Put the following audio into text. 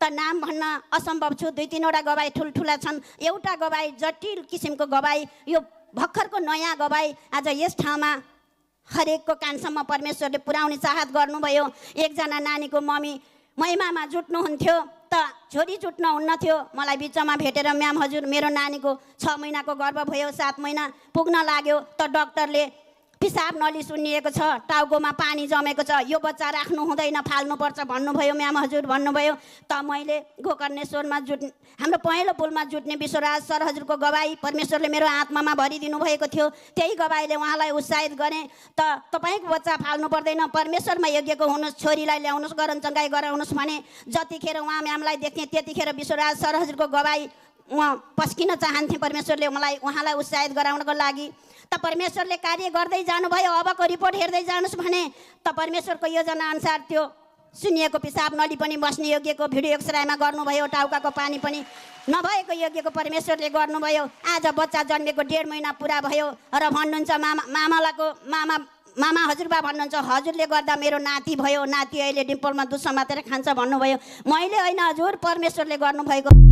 त नाम भन्न असम्भव छु। 2-3वटा गवाई ठुल्ठुला छन्। एउटा गवाई जटिल किसिमको गवाई, यो भर्खरको नयाँ गवाई आज यस ठाउँमा हरेकको कानसम्म परमेश्वरले पुर्याउने चाहत गर्नुभयो। एकजना नानीको मम्मी महिमामा जुट्नुहुन्थ्यो त छोरी जुट्न हुन्न थियो। मलाई बिचमा भेटेर म्याम हजुर मेरो नानीको 6 महिनाको गर्भ भयो, 7 महिना पुग्न लाग्यो, त डाक्टरले पिसाब नली सुन्निएको छ, टाउकोमा पानी जमेको छ, यो बच्चा राख्नु हुँदैन, फाल्नुपर्छ भन्नुभयो म्याम हजुर भन्नुभयो। त मैले गोकर्णेश्वरमा हाम्रो पहेँलो पुलमा जुट्ने विश्वराज सर हजुरको गवाई परमेश्वरले मेरो आत्मामा भरिदिनु भएको थियो। त्यही गवाईले उहाँलाई उत्साहित गरेँ। त तपाईँको बच्चा फाल्नु पर्दैन, परमेश्वरमा यज्ञको हुनुहोस्, छोरीलाई ल्याउनुहोस्, गरम चङ्गाई गराउनुहोस् भने जतिखेर उहाँ म्यामलाई देख्थेँ त्यतिखेर विश्वराज सर हजुरको गवाई म पस्किन चाहन्थेँ। परमेश्वरले उहाँलाई उत्साहित गराउनको लागि त परमेश्वरले कार्य गर्दै जानुभयो। अबको रिपोर्ट हेर्दै जानुहोस् भने त परमेश्वरको योजना अनुसार त्यो सुनिएको पिसाब नली पनि बस्ने योग्यको भिडियो एक्सरेमा गर्नुभयो। टाउकाको पानी पनि नभएको योग्यको परमेश्वरले गर्नुभयो। आज बच्चा जन्मेको 1.5 महिना पुरा भयो र भन्नुहुन्छ मामा हजुरबा भन्नुहुन्छ, हजुरले गर्दा मेरो नाति भयो, नाति अहिले डिम्पलमा दुध समातेर खान्छ भन्नुभयो। मैले होइन हजुर, परमेश्वरले गर्नुभएको।